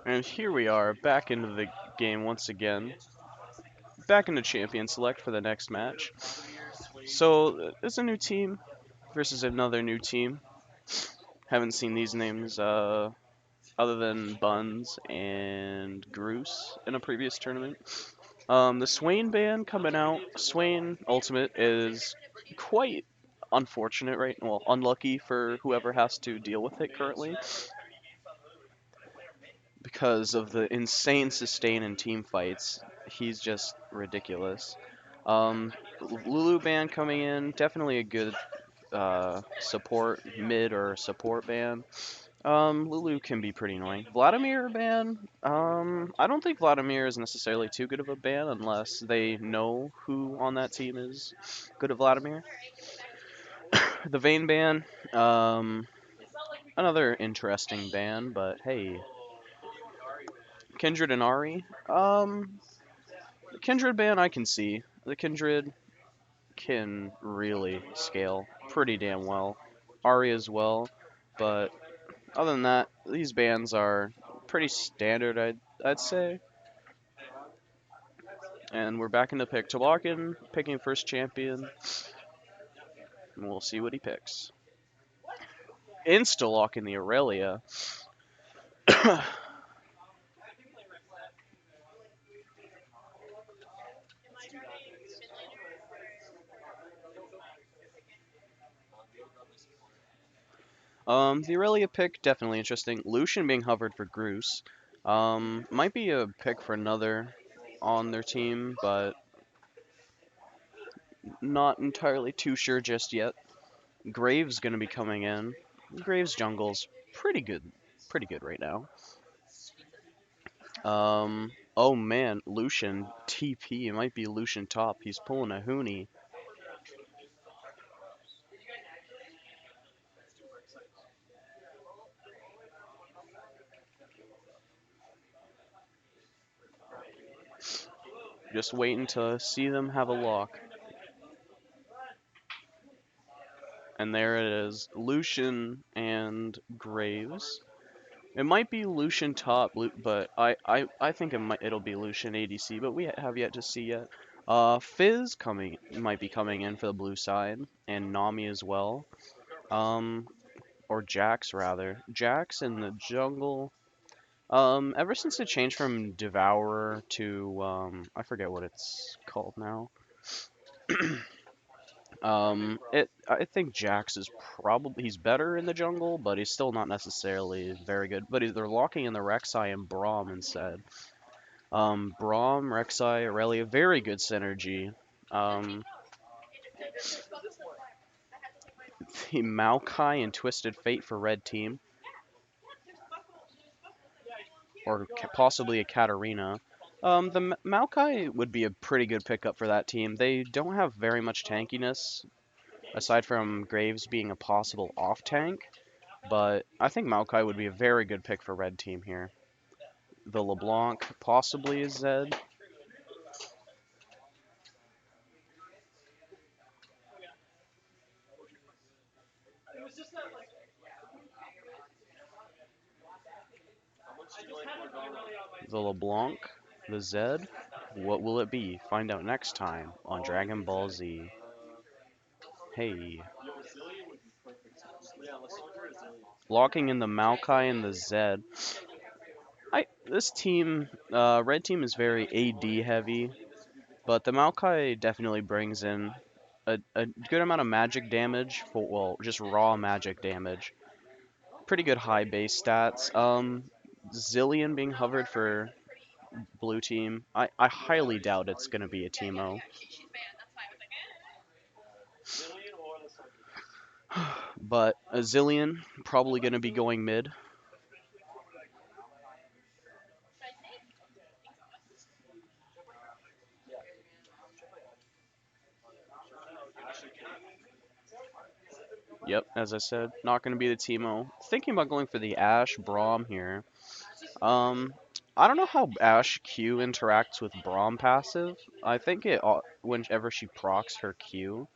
And here we are, back into the game once again. Back into Champion Select for the next match. So, it's a new team versus another new team. Haven't seen these names other than Buns and Groose in a previous tournament. The Swain band coming out. Swain Ultimate is quite unfortunate, right? Well, unlucky for whoever has to deal with it currently because of the insane sustain in team fights. He's just ridiculous. Um, Lulu band coming in, definitely a good support, mid or support band. Lulu can be pretty annoying. Vladimir ban, I don't think Vladimir is necessarily too good of a ban unless they know who on that team is good at Vladimir. The Vayne ban, another interesting ban, but hey. Kindred and Ari, the Kindred ban I can see. The Kindred can really scale pretty damn well. Ari as well, but other than that, these bans are pretty standard, I'd say. And we're back into pick. Tolakin picking first champion, and we'll see what he picks. Insta-lock in the Aurelia. The Aurelia pick, definitely interesting. Lucian being hovered for Groose. Might be a pick for another on their team, but not entirely too sure just yet. Graves gonna be coming in. Graves jungle's pretty good right now. Oh man, Lucian TP. It might be Lucian top. He's pulling a Hoonie. Just waiting to see them have a lock. And there it is, Lucian and Graves. It might be Lucian top, but I think it'll be Lucian ADC, but we have yet to see yet. Fizz might be coming in for the blue side, and Nami as well. Um, or Jax rather. Jax in the jungle. Ever since it changed from Devourer to I forget what it's called now. I think Jax is probably he's better in the jungle, but he's still not necessarily very good. But they're locking in the Rek'Sai and Braum instead. Braum, Rek'Sai, Aurelia, very good synergy. Um, the Maokai and Twisted Fate for red team, or possibly a Katarina. The Maokai would be a pretty good pickup for that team. They don't have very much tankiness, aside from Graves being a possible off tank. But I think Maokai would be a very good pick for red team here. The LeBlanc possibly is Zed. The LeBlanc, the Zed. What will it be? Find out next time on Dragon Ball Z. Hey. Locking in the Maokai and the Zed. This team, red team is very AD heavy, but the Maokai definitely brings in a good amount of magic damage for, well, just raw magic damage. Pretty good high base stats. Zillion being hovered for blue team. I highly doubt it's gonna be a Teemo. But a Zillion probably gonna be going mid. Yep, as I said, not gonna be the Teemo. Thinking about going for the Ashe Braum here. Um, I don't know how Ashe Q interacts with Braum passive. I think whenever she procs her Q,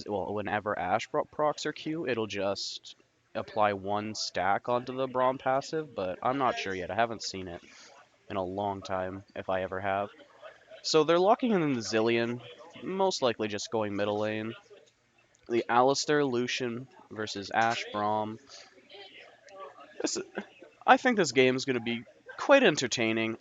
whenever Ashe procs her Q, it'll just apply one stack onto the Braum passive, but I'm not sure yet. I haven't seen it in a long time, if I ever have. So they're locking in the Zillion, most likely just going middle lane. The Alistair Lucian versus Ash Braum. This, I think this game is going to be quite entertaining.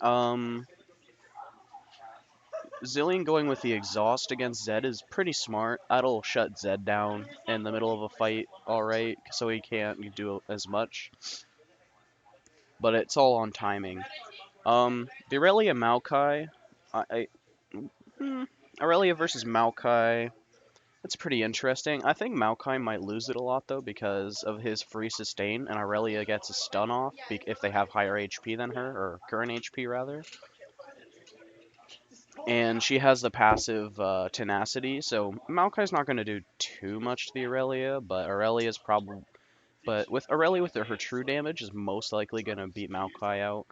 Zillion going with the exhaust against Zed is pretty smart. That'll shut Zed down in the middle of a fight, alright, so he can't do as much. But it's all on timing. The Aurelia Maokai, I hmm, Aurelia versus Maokai, that's pretty interesting. I think Maokai might lose it a lot though because of his free sustain, and Aurelia gets a stun off if they have higher HP than her, or current HP rather. And she has the passive tenacity, so Maokai's not going to do too much to the Aurelia, but Aurelia's probably, but with Aurelia with her true damage is most likely going to beat Maokai out.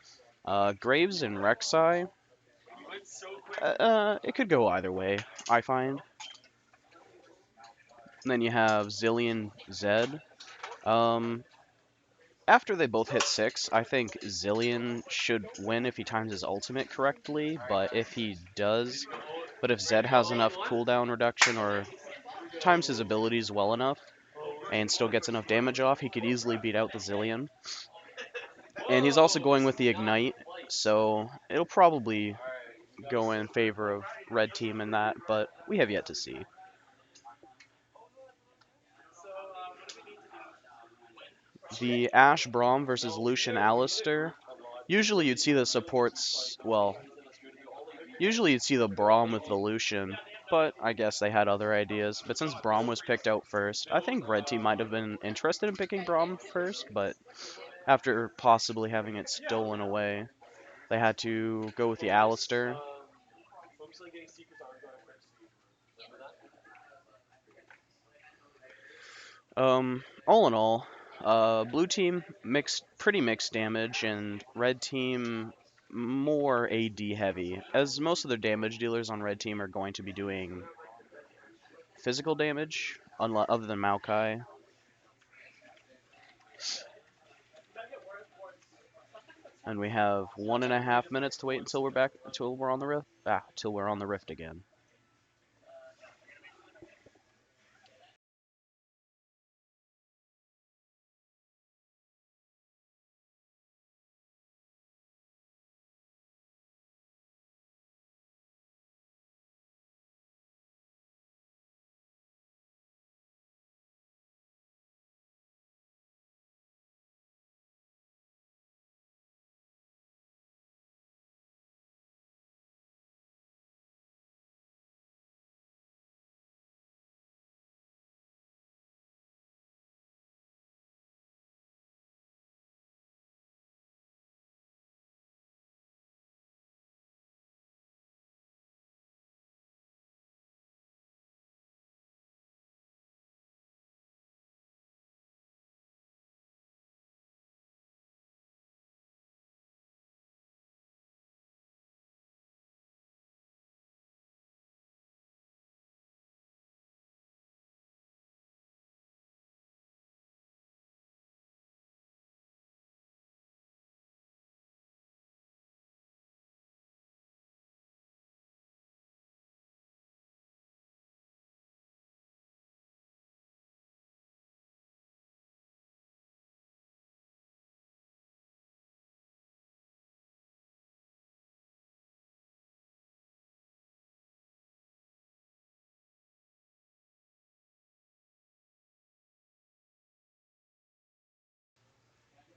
Graves and Rek'Sai, it could go either way, I find. And then you have Zillion Zed. Um, After they both hit 6, I think Zillion should win if he times his ultimate correctly, but if Zed has enough cooldown reduction or times his abilities well enough and still gets enough damage off, he could easily beat out the Zillion. And he's also going with the Ignite, so it'll probably go in favor of Red Team in that, but we have yet to see. The Ash Braum versus Lucian Alistair. Usually you'd see the supports, well, usually you'd see the Braum with the Lucian, but I guess they had other ideas. But since Braum was picked out first, I think Red Team might have been interested in picking Braum first, but after possibly having it stolen away, they had to go with the Alistair. All in all, blue team pretty mixed damage, and red team more AD heavy, as most of their damage dealers on red team are going to be doing physical damage, other than Maokai. And we have 1.5 minutes to wait until we're back, until we're on the rift. Till we're on the rift again.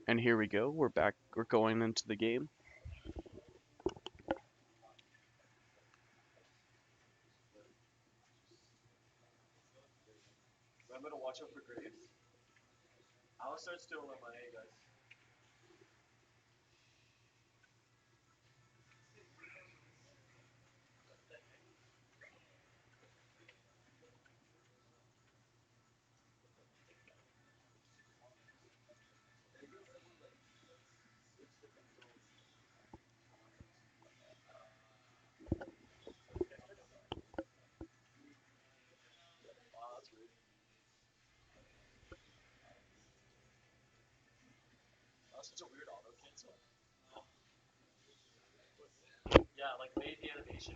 And here we go. We're back. We're going into the game.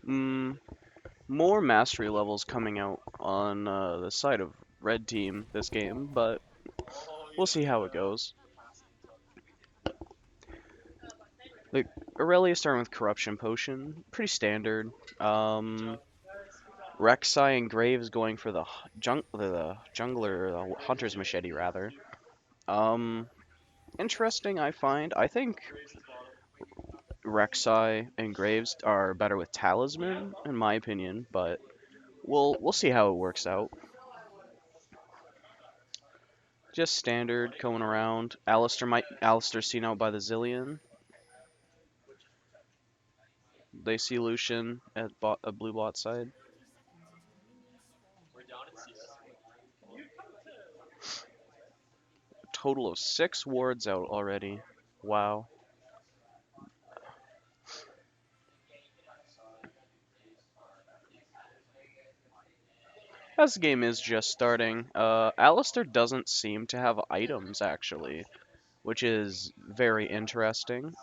Mm, more mastery levels coming out on the side of red team this game, but we'll see how it goes. Like Aurelia starting with Corruption Potion, pretty standard. Rek'Sai and Graves going for the jungler, the Hunter's Machete rather. Um, Interesting, I find. I think Rek'Sai and Graves are better with Talisman, in my opinion, but we'll see how it works out. Just standard going around. Alistair's seen out by the Zillion. They see Lucian at blue bot side. Total of 6 wards out already. Wow. As the game is just starting, Alistair doesn't seem to have items actually, which is very interesting.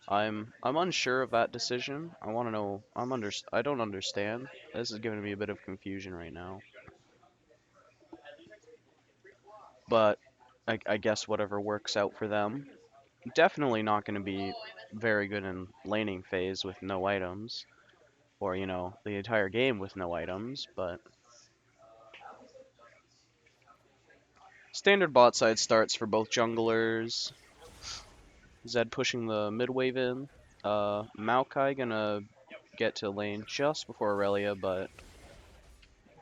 I'm unsure of that decision. I want to know. I don't understand. This is giving me a bit of confusion right now. But I guess whatever works out for them. Definitely not going to be very good in laning phase with no items, or the entire game with no items. But standard bot side starts for both junglers. Zed pushing the mid wave in. Maokai gonna get to lane just before Aurelia, but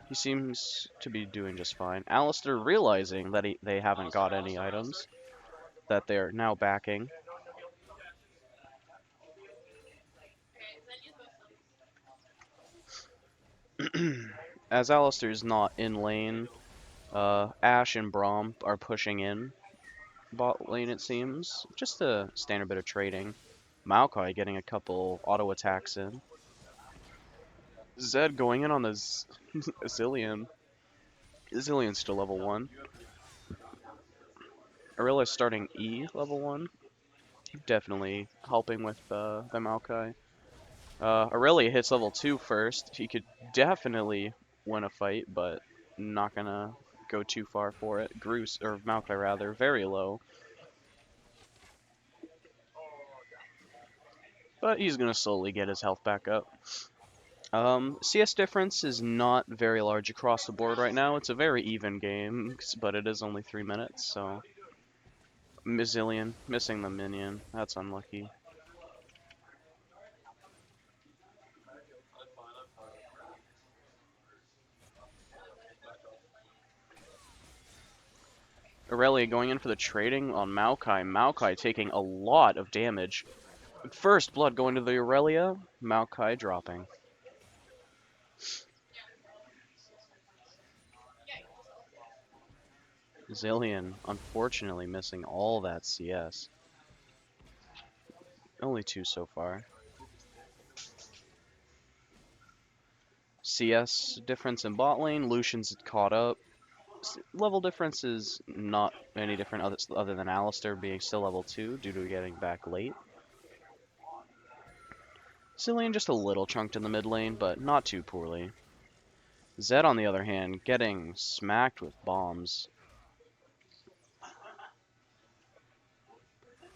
he seems to be doing just fine. Alistair realizing that they haven't got any items that they're now backing. As Alistair's not in lane, Ashe and Braum are pushing in bot lane, it seems. Just a standard bit of trading. Maokai getting a couple auto attacks in. Zed going in on the Zillion. Zillion's still level 1. Aurelia starting E level 1. Definitely helping with the Maokai. Aurelia hits level 2 first. He could definitely win a fight, but not gonna go too far for it. Or Maokai rather, very low. But he's gonna slowly get his health back up. CS difference is not very large across the board right now. It's a very even game, but it is only 3 minutes, so... Mizillion, missing the minion. That's unlucky. Aurelia going in for the trading on Maokai. Maokai taking a lot of damage. First blood going to the Aurelia. Maokai dropping. Zillion, unfortunately, missing all that CS. Only 2 so far. CS difference in bot lane. Lucian's caught up. Level difference is not any different other than Alistair being still level 2 due to getting back late. Zillion just a little chunked in the mid lane, but not too poorly. Zed, on the other hand, getting smacked with bombs.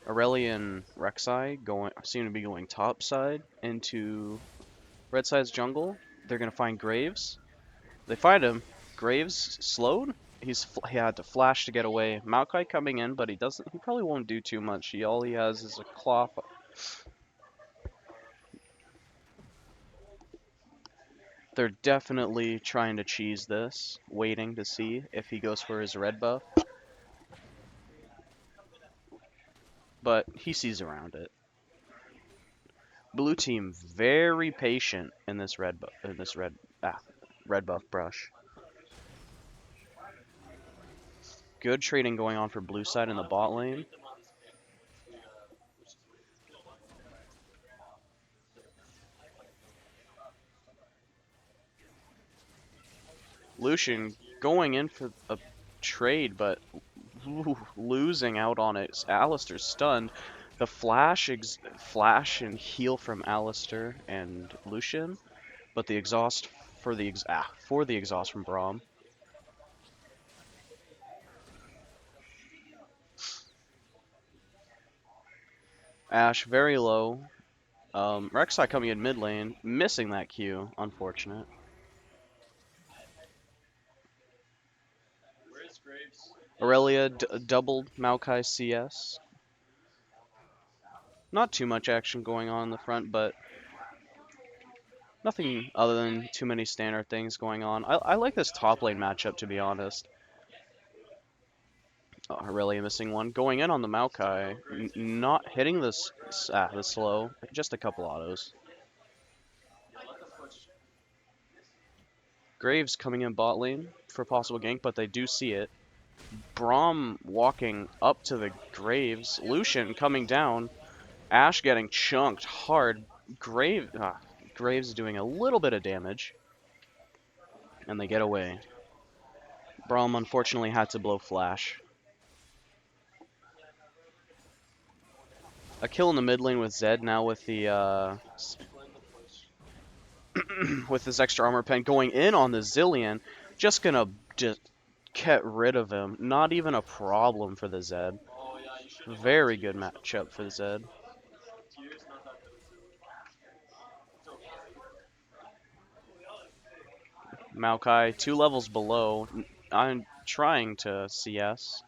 Aurelia and Rek'Sai seem to be going top side into red side's jungle. They're gonna find Graves. They find him. Graves slowed. He had to flash to get away. Maokai coming in, but he doesn't. He probably won't do too much. All he has is a cloth. They're definitely trying to cheese this, waiting to see if he goes for his red buff. But he sees around it. Blue team very patient in this red buff brush. Good trading going on for blue side in the bot lane. Lucian going in for a trade, but losing out on it. Alistair's stunned. The flash and heal from Alistair and Lucian, but the exhaust for the exhaust from Braum. Ashe very low. Rek'Sai coming in mid lane, missing that Q. Unfortunate. Aurelia doubled Maokai CS. Not too much action going on in the front, but nothing other than too many standard things going on. I like this top lane matchup, to be honest. Oh, Aurelia missing one. Going in on the Maokai. Not hitting the slow. Just a couple autos. Graves coming in bot lane for possible gank, but they do see it. Braum walking up to the Graves. Lucian coming down. Ashe getting chunked hard. Graves doing a little bit of damage. And they get away. Braum unfortunately had to blow flash. A kill in the mid lane with Zed now with the with this extra armor pen going in on the Zillion. Just gonna just get rid of him. Not even a problem for the Zed. Very good matchup for the Zed. Maokai 2 levels below. I'm trying to CS.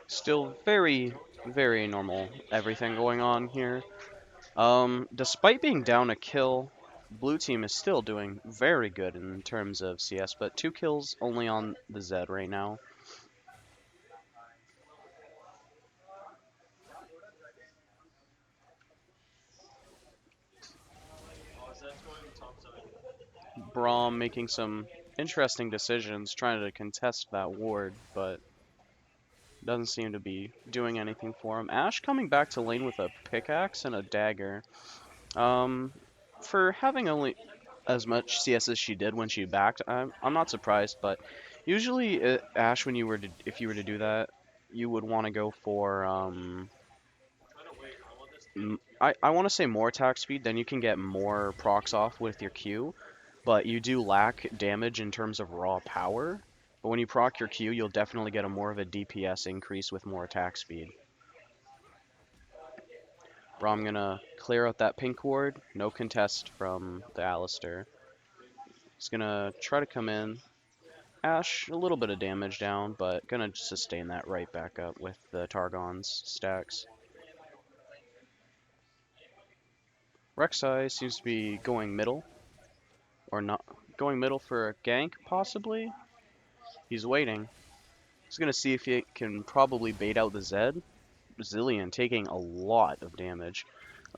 Still very, very normal everything going on here. Despite being down a kill, blue team is still doing very good in terms of CS, but 2 kills only on the Zed right now. Braum making some interesting decisions, trying to contest that ward, but doesn't seem to be doing anything for him. Ashe coming back to lane with a pickaxe and a dagger. Um, for having only as much CS as she did when she backed, I'm not surprised, but usually Ashe, if you were to do that, you would want to go for I want to say more attack speed, then you can get more procs off with your Q, but you do lack damage in terms of raw power. But when you proc your Q, you'll definitely get a more of a DPS increase with more attack speed. Bro, I'm gonna clear out that pink ward. No contest from the Alistair. He's gonna try to come in. Ashe, a little bit of damage down, but gonna sustain that right back up with the Targon's stacks. Rek'Sai seems to be going middle. Or not. Going middle for a gank, possibly? He's waiting. He's gonna see if he can probably bait out the Zed. Zillion taking a lot of damage.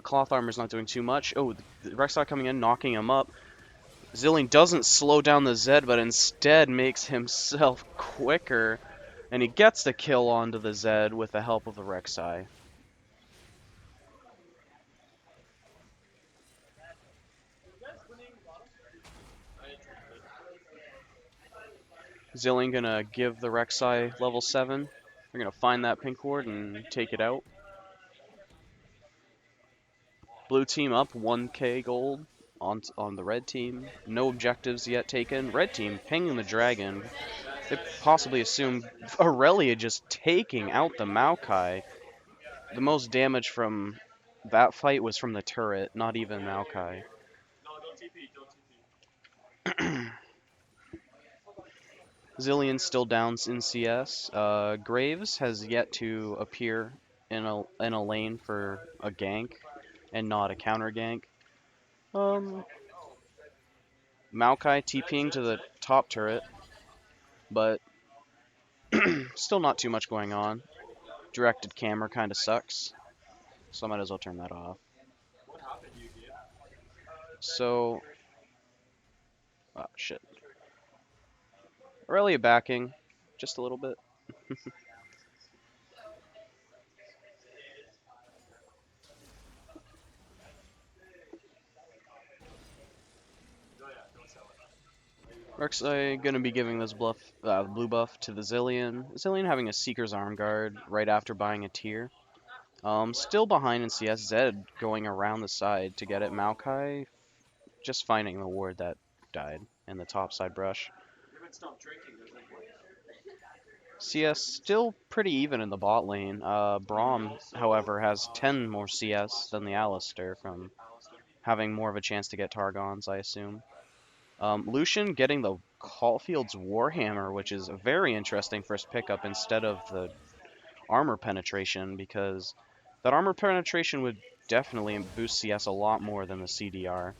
Cloth armor's not doing too much. Oh, the Rek'Sai coming in, knocking him up. Zillion doesn't slow down the Zed, but instead makes himself quicker. And he gets the kill onto the Zed with the help of the Rek'Sai. Zillion gonna give the Rek'Sai level 7. They're gonna find that pink ward and take it out. Blue team up 1k gold on the red team. No objectives yet taken. Red team pinging the dragon. They possibly assume Aurelia just taking out the Maokai. The most damage from that fight was from the turret, not even Maokai. Zillion still down in CS. Graves has yet to appear in a lane for a gank and not a counter gank. Maokai TPing to the top turret, but still not too much going on. Directed camera kind of sucks, so I might as well turn that off. So, shit. Aurelia backing, just a little bit. Rek'Sai gonna be giving this blue buff to the Zillion. Zillion having a Seeker's Arm Guard right after buying a tier. Still behind in CS. Zed going around the side to get it. Maokai just finding the ward that died in the top side brush. CS still pretty even in the bot lane. Braum, however, has 10 more CS than the Alistar from having more of a chance to get Targons, I assume. Lucian getting the Caulfield's Warhammer, which is a very interesting first pickup instead of the armor penetration, because that armor penetration would definitely boost CS a lot more than the CDR.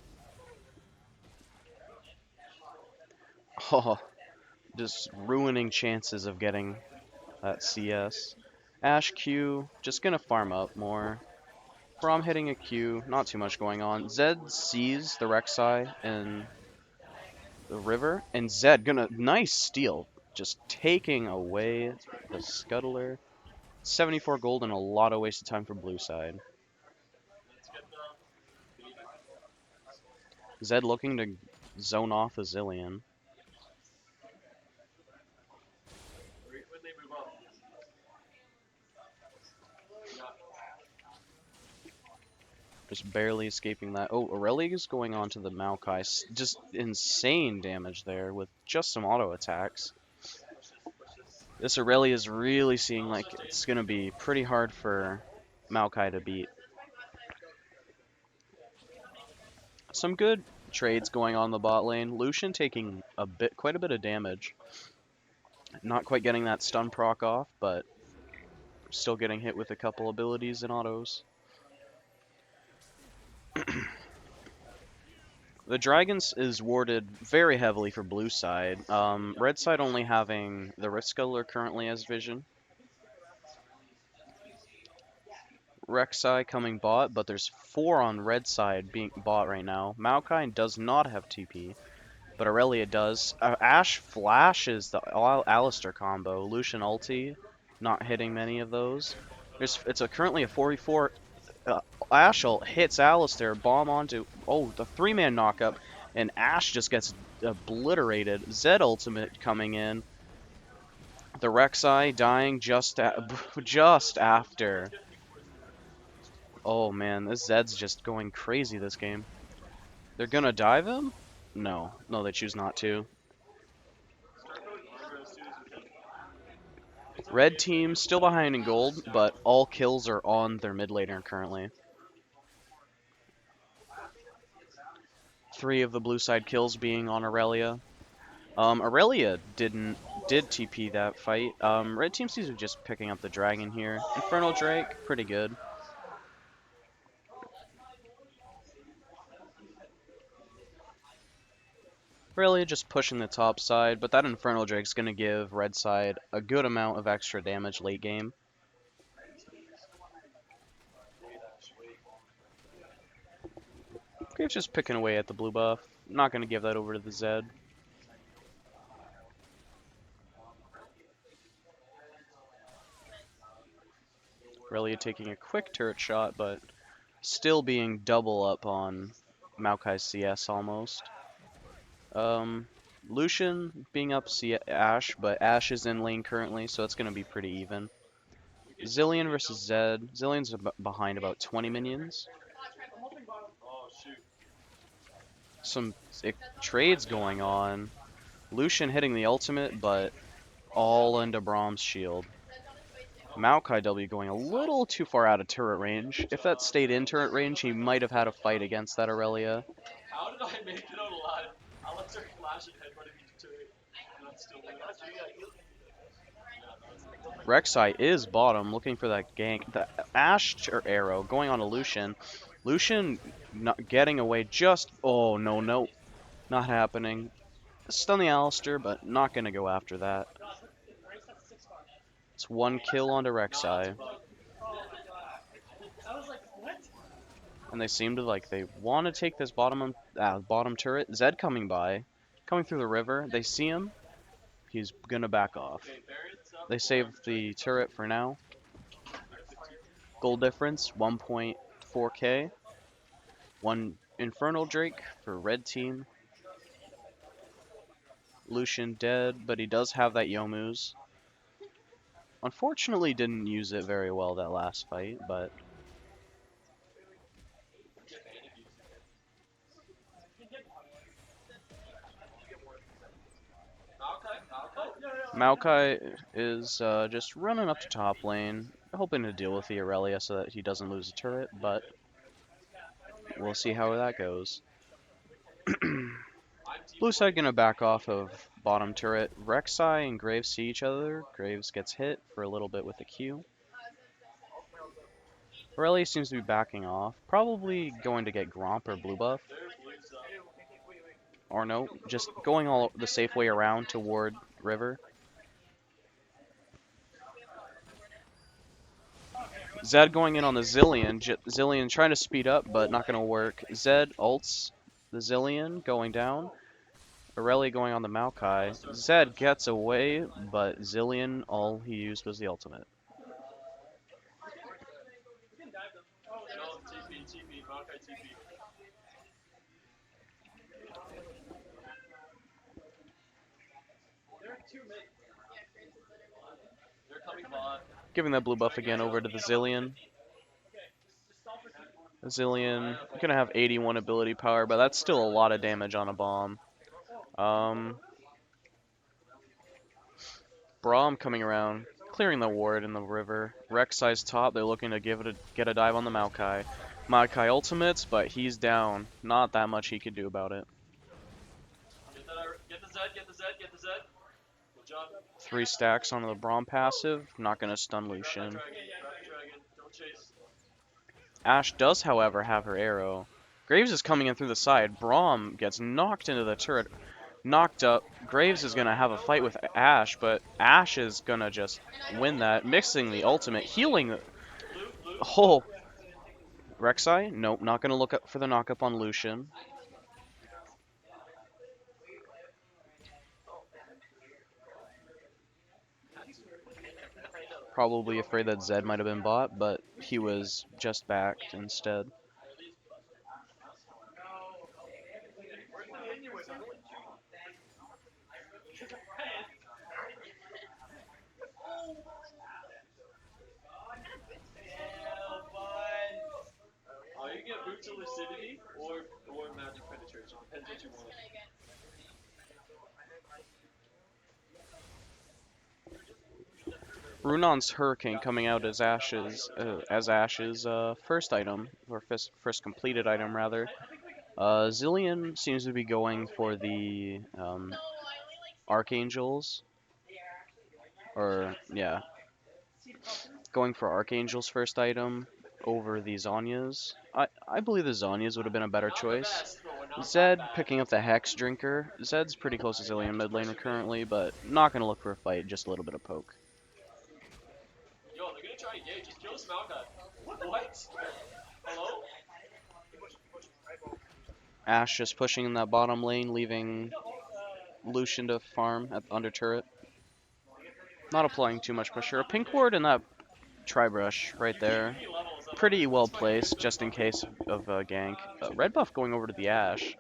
Oh, just ruining chances of getting that CS. Ashe Q, just gonna farm up more. Braum hitting a Q, not too much going on. Zed sees the Rek'Sai in the river, and Zed gonna nice steal, just taking away the Scuttler. 74 gold and a lot of wasted time for blue side. Zed looking to zone off a Zillion. Just barely escaping that. Oh, Aurelia's going on to the Maokai. Just insane damage there with just some auto attacks. This Aurelia is really seeing like it's going to be pretty hard for Maokai to beat. Some good trades going on the bot lane. Lucian taking quite a bit of damage. Not quite getting that stun proc off, but still getting hit with a couple abilities and autos. The Dragons is warded very heavily for blue side. Red side only having the Rift Scuttler currently as vision. Rek'Sai coming bot, but there's 4 on red side being bot right now. Maokai does not have TP, but Aurelia does. Ashe flashes the Alistar combo. Lucian ulti, not hitting many of those. It's currently a 4v4. Ashe ult hits Alistar, bomb onto, the 3-man knockup, and Ashe just gets obliterated. Zed ultimate coming in. The Rek'Sai dying just after. Oh man, this Zed's just going crazy this game. They're gonna dive him? No, they choose not to. Red team still behind in gold, but all kills are on their mid laner currently. 3 of the blue side kills being on Aurelia. Aurelia did TP that fight. Red team seems to be just picking up the dragon here. Infernal Drake, pretty good. Aurelia just pushing the top side, but that Infernal Drake's gonna give red side a good amount of extra damage late game. Graves just picking away at the blue buff. Not gonna give that over to the Zed. Aurelia taking a quick turret shot, but still being double up on Maokai's CS almost. Lucian being up Ashe, but Ashe is in lane currently, so it's going to be pretty even. Zillion versus Zed. Zillion's behind about 20 minions. Some trades going on. Lucian hitting the ultimate, but all into Braum's shield. Maokai W going a little too far out of turret range. If that stayed in turret range, he might have had a fight against that Aurelia. How did I make it out alive? I left her flash and headbutting me to turret. Rek'Sai is bottom, looking for that gank. The Ashe arrow going on to Lucian. Lucian not getting away just... Oh, no. Not happening. Stun the Alistar, but not going to go after that. It's 1 kill onto Rek'Sai. And they seem to they want to take this bottom turret. Zed coming by, coming through the river. They see him. He's gonna back off. They save the turret for now. Gold difference 1.4k. 1 Infernal Drake for red team. Lucian dead, but he does have that Yomu's. Unfortunately, didn't use it very well that last fight, but Maokai is just running up to top lane, hoping to deal with the Aurelia so that he doesn't lose a turret, but we'll see how that goes. Blue side gonna back off of bottom turret. Rek'Sai and Graves see each other. Graves gets hit for a little bit with a Q. Aurelia seems to be backing off. Probably going to get Gromp or blue buff. Or no, just going all the safe way around toward River. Zed going in on the Zillion. Zillion trying to speed up, but not going to work. Zed ults the Zillion going down. Aurelia going on the Maokai. Zed gets away, but Zillion, all he used was the ultimate. Giving that blue buff again over to the Zillion. Zillion gonna have 81 ability power, but that's still a lot of damage on a bomb. Braum coming around, clearing the ward in the river. Rek'Sai's top, they're looking to get a dive on the Maokai. Maokai ultimates, but he's down. Not that much he could do about it. Get the Zed. Good job. 3 stacks onto the Braum passive, not gonna stun Lucian. Ashe does, however, have her arrow. Graves is coming in through the side. Braum gets knocked into the turret, knocked up. Graves is going to have a fight with Ashe, but Ashe is going to just win that, mixing the ultimate, healing. Oh, Rek'Sai? Nope, not going to look up for the knockup on Lucian. Probably afraid that Zed might have been bought, but he was just backed instead. You get boots of lucidity or magic penetration. Depends what you want. Runon's Hurricane coming out as Ashe's first item, or first completed item rather. Zillion seems to be going for the Archangels, or yeah, going for Archangel's first item over the Zhonya's. I believe the Zhonya's would have been a better choice. Zed picking up the Hex Drinker. Zed's pretty close to Zillion mid laner currently, but not gonna look for a fight, just a little bit of poke. Yo, they're gonna try engage. Just kill this Maokai. What? Hello? Ashe just pushing in that bottom lane, leaving Lucian to farm at under turret. Not applying too much pressure. A pink ward and that tri-brush right there. Pretty well placed, just in case of a gank. Red buff going over to the Ashe.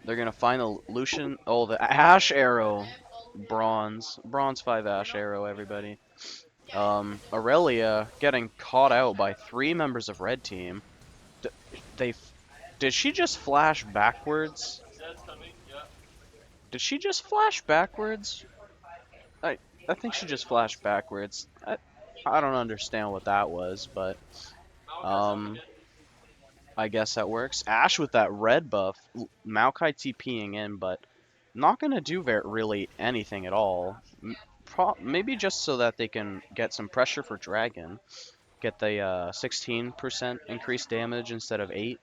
They're gonna find the Lucian. Oh, the Ashe arrow. Bronze 5 Ashe arrow, everybody. Aurelia getting caught out by 3 members of red team. Did she just flash backwards? Did she just flash backwards? I think she just flashed backwards. I don't understand what that was, but I guess that works. Ashe with that red buff, Maokai TPing in, but not gonna do really anything at all. Maybe just so that they can get some pressure for Dragon, get the 16% increased damage instead of 8.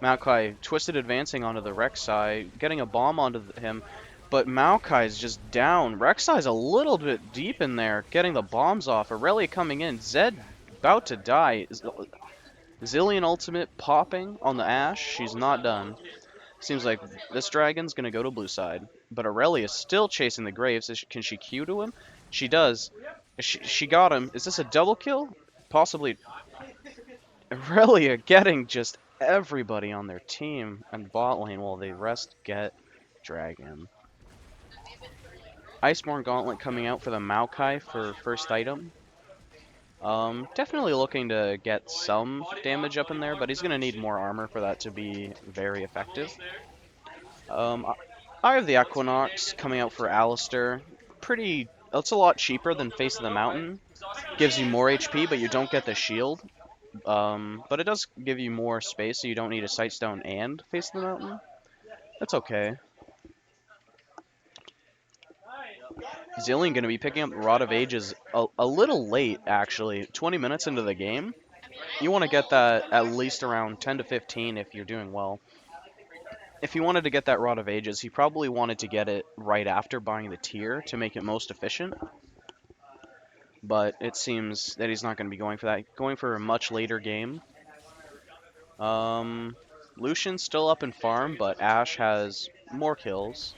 Maokai twisted advancing onto the Rek'Sai, getting a bomb onto him, but Maokai's just down. Rek'Sai's a little bit deep in there, getting the bombs off. Aurelia coming in. Zed about to die. Zillion ultimate popping on the Ashe. She's not done. Seems like this dragon's going to go to blue side. But Aurelia's still chasing the Graves. Can she Q to him? She does. She got him. Is this a double kill? Possibly. Aurelia getting just everybody on their team and bot lane while the rest get Dragon. Iceborne Gauntlet coming out for the Maokai for first item. Definitely looking to get some damage up in there, but he's going to need more armor for that to be very effective. Eye of the Equinox coming out for Alistair. It's a lot cheaper than Face of the Mountain. Gives you more HP, but you don't get the shield. But it does give you more space, so you don't need a Sightstone and Face of the Mountain. That's okay. Zillion going to be picking up Rod of Ages a little late, actually. 20 minutes into the game. You want to get that at least around 10 to 15 if you're doing well. If he wanted to get that Rod of Ages, he probably wanted to get it right after buying the tier to make it most efficient. But it seems that he's not going to be going for that. Going for a much later game. Lucian's still up in farm, but Ashe has more kills.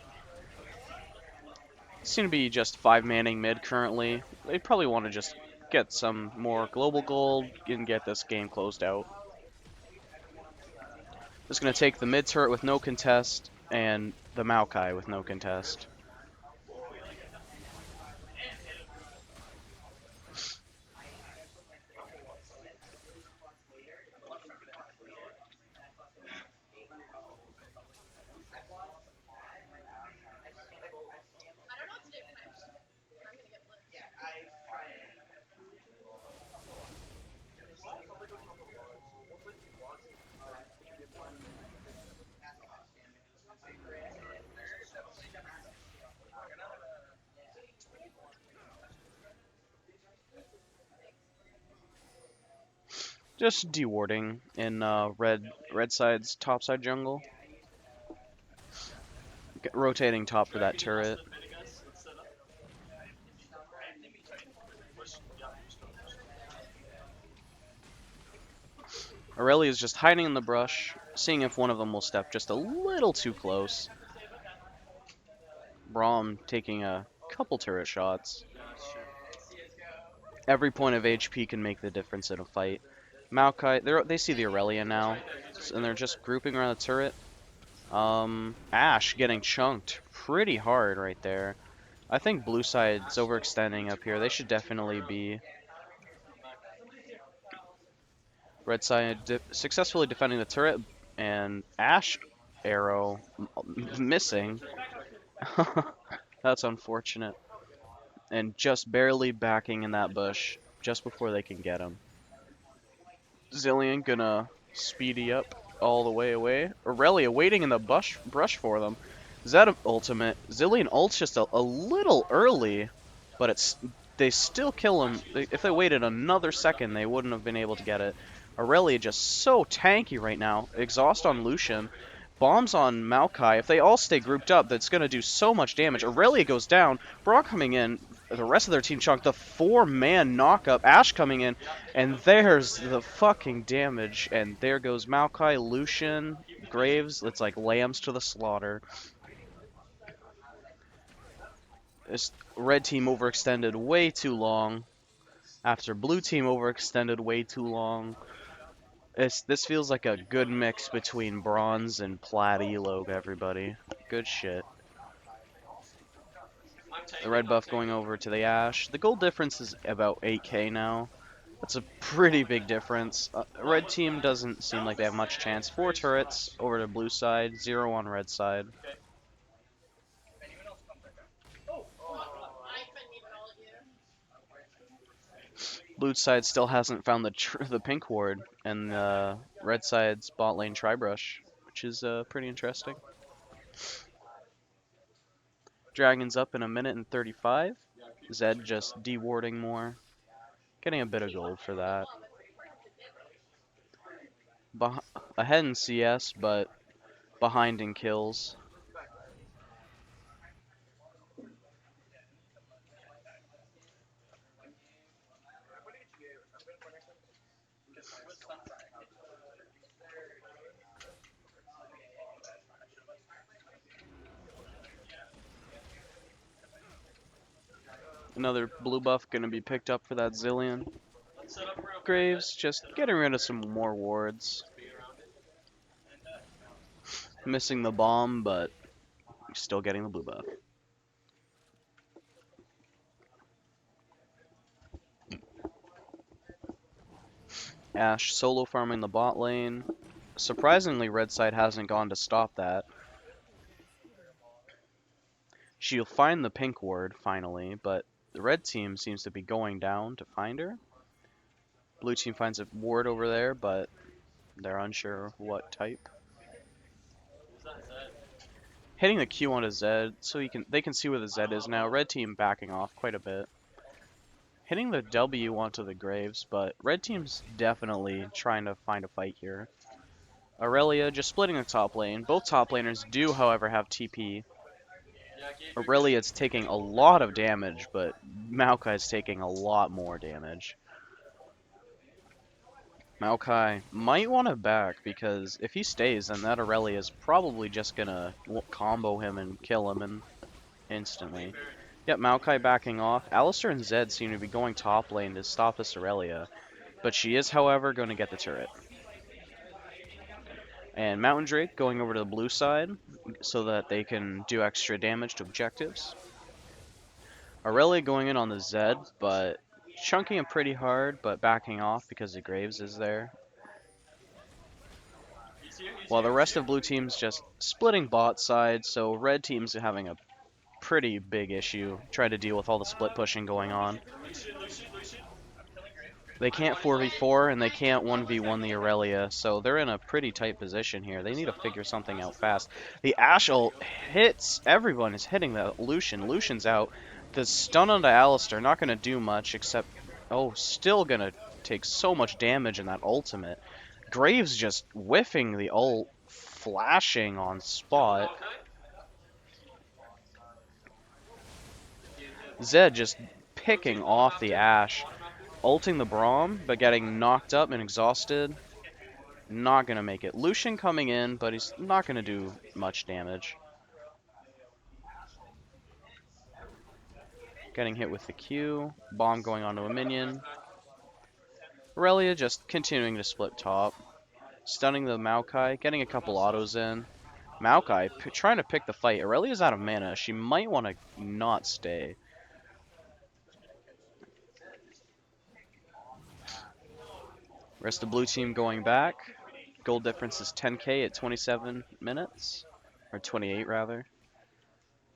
Seem to be just 5-manning mid currently. They probably want to just get some more global gold and get this game closed out. Just going to take the mid turret with no contest and the Maokai with no contest. Just dewarding in red side's top side jungle. Rotating top for that turret. Aurelia is just hiding in the brush, seeing if one of them will step just a little too close. Braum taking a couple turret shots. Every point of HP can make the difference in a fight. Maokai, they see the Aurelia now, and they're just grouping around the turret. Ashe getting chunked pretty hard right there. I think blue side's overextending up here. They should definitely be. Red side successfully defending the turret, and Ashe arrow missing. That's unfortunate. And just barely backing in that bush just before they can get him. Zillion gonna speedy up all the way away. Aurelia waiting in the brush for them. Is that an ultimate? Zillion ults just a little early, but they still kill him. If they waited another second, they wouldn't have been able to get it. Aurelia just so tanky right now. Exhaust on Lucian. Bombs on Maokai. If they all stay grouped up, that's going to do so much damage. Aurelia goes down. Brock coming in. The rest of their team chunk. The 4-man knockup. Ashe coming in. And there's the fucking damage. And there goes Maokai, Lucian, Graves. It's like lambs to the slaughter. This red team overextended way too long. After blue team overextended way too long. This feels like a good mix between bronze and plat elo, everybody. Good shit. The red buff going over to the Ashe. The gold difference is about 8k now. That's a pretty big difference. Red team doesn't seem like they have much chance. 4 turrets over to blue side, 0 on red side. Blue side still hasn't found the pink ward, and red side's bot lane Tribrush, which is pretty interesting. Dragon's up in a minute and 35. Zed just dewarding more. Getting a bit of gold for that. Ahead in CS, but behind in kills. Another blue buff going to be picked up for that Zillion. Graves just getting rid of some more wards. Missing the bomb, but still getting the blue buff. Ashe solo farming the bot lane. Surprisingly, red side hasn't gone to stop that. She'll find the pink ward, finally, but the red team seems to be going down to find her. Blue team finds a ward over there, but they're unsure what type. Hitting the Q onto Zed, so they can see where the Zed is now. Red team backing off quite a bit. Hitting the W onto the Graves, but red team's definitely trying to find a fight here. Aurelia just splitting the top lane. Both top laners do, however, have TP. Aurelia's taking a lot of damage, but Maokai's taking a lot more damage. Maokai might want to back, because if he stays, then that Aurelia is probably just gonna combo him and kill him instantly. Yep, Maokai backing off. Alistar and Zed seem to be going top lane to stop this Aurelia, but she is, however, going to get the turret. And Mountain Drake going over to the blue side so that they can do extra damage to objectives. Aurelia going in on the Zed, but chunking him pretty hard, but backing off because the Graves is there. While the rest of blue team's just splitting bot side, so red team's having a pretty big issue trying to deal with all the split pushing going on. They can't 4v4 and they can't 1v1 the Aurelia, so they're in a pretty tight position here. They need to figure something out fast. The Ashe ult hits. Everyone is hitting the Lucian. Lucian's out. The stun onto Alistar, not going to do much except... Oh, still going to take so much damage in that ultimate. Graves just whiffing the ult, flashing on spot. Zed just picking off the Ashe. Ulting the Braum, but getting knocked up and exhausted. Not going to make it. Lucian coming in, but he's not going to do much damage. Getting hit with the Q. Bomb going onto a minion. Aurelia just continuing to split top. Stunning the Maokai, getting a couple autos in. Maokai trying to pick the fight. Aurelia's out of mana. She might want to not stay. Rest of blue team going back. Gold difference is 10k at 27 minutes. Or 28 rather.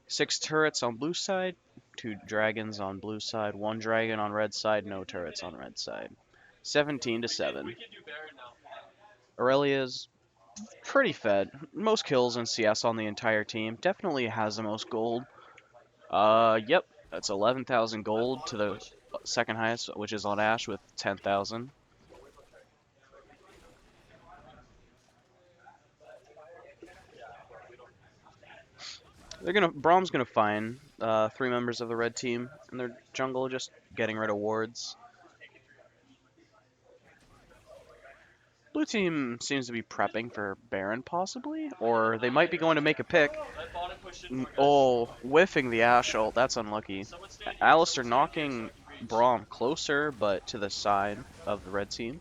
6 turrets on blue side. 2 dragons on blue side. 1 dragon on red side. No turrets on red side. 17 to 7. Aurelia's pretty fed. Most kills in CS on the entire team. Definitely has the most gold. Yep. That's 11,000 gold to the second highest, which is on Ashe with 10,000. Braum's gonna find 3 members of the red team in their jungle, just getting rid of wards. Blue team seems to be prepping for Baron, possibly, or they might be going to make a pick. Oh, whiffing the Ashe ult, that's unlucky. Alistar knocking Braum closer, but to the side of the red team.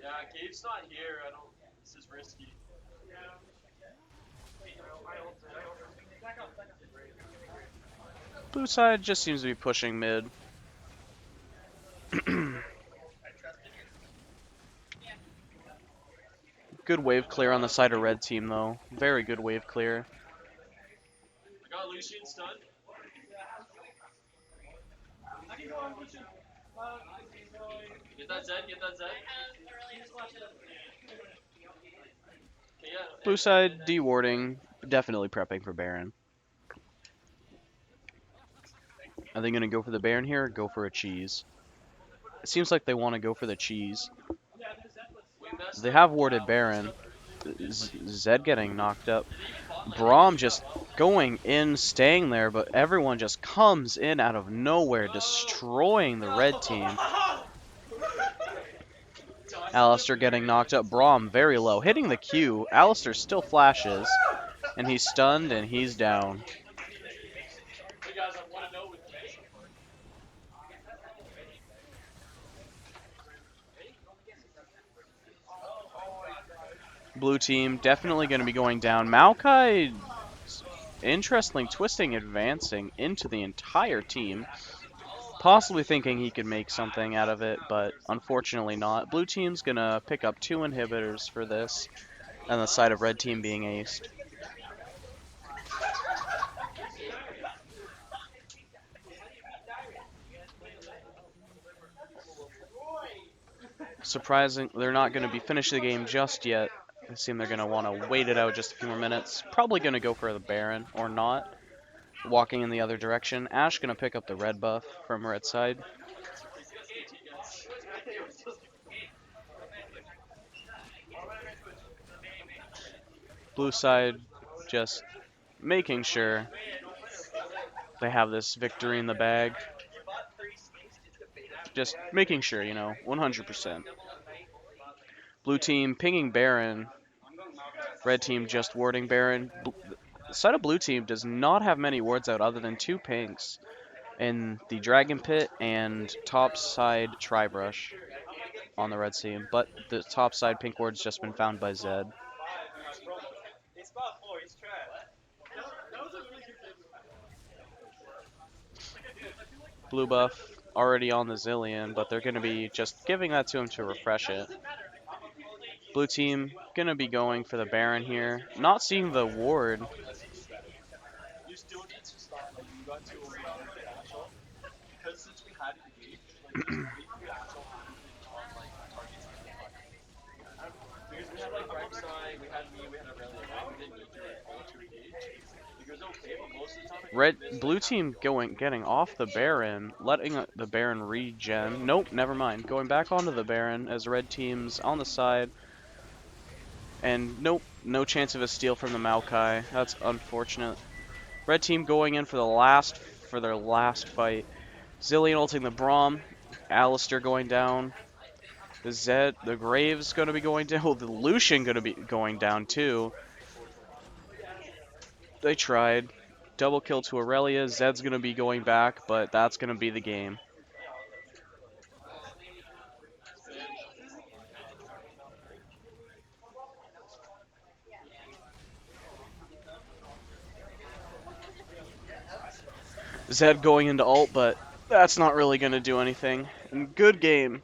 Yeah, Gabe's not here. This is risky. Blue side just seems to be pushing mid. Good wave clear on the side of red team, though. Very good wave clear. I got Lucian stunned. Get that Zed, get that Zed. Okay, yeah. Blue side dewarding, definitely prepping for Baron. Are they going to go for the Baron here or go for a cheese? It seems like they want to go for the cheese. They have warded Baron. Zed getting knocked up. Braum just going in, staying there, but everyone just comes in out of nowhere, destroying the red team. Alistar getting knocked up. Braum very low, hitting the Q. Alistar still flashes, and he's stunned and he's down. Blue team definitely going to be going down. Maokai, interestingly, twisting, advancing into the entire team. Possibly thinking he could make something out of it, but unfortunately not. Blue team's going to pick up 2 inhibitors for this, and the side of red team being aced. Surprising, they're not going to be finishing the game just yet. They seem they're going to want to wait it out just a few more minutes. Probably going to go for the Baron, or not. Walking in the other direction. Ash going to pick up the red buff from red side. Blue side just making sure they have this victory in the bag. Just making sure, 100%. Blue team pinging Baron. Red team just warding Baron. The side of blue team does not have many wards out other than 2 pings in the Dragon Pit and top side Tri-Brush on the red team. But the top side pink ward's just been found by Zed. Blue buff already on the Zillion, but they're going to be just giving that to him to refresh it. Blue team going to be going for the Baron here. Not seeing the ward. You still need to stop. Like, you got to actual. Because since we had engaged, like, we actual on, like, targets. Because we had, like, Rek'Sai, we had me, we had Aurelia, right? We didn't need to, like, all to engage. It was okay, but most of the time, Blue team getting off the Baron, letting the Baron regen. Nope, never mind. Going back onto the Baron as red team's on the side. And nope, no chance of a steal from the Maokai. That's unfortunate. Red team going in for their last fight. Zillion ulting the Braum. Alistair going down. The Zed, the Graves going to be going down. Well, the Lucian going to be going down too. They tried. Double kill to Aurelia. Zed's going to be going back, but that's going to be the game. Zed going into ult, but that's not really going to do anything. And good game.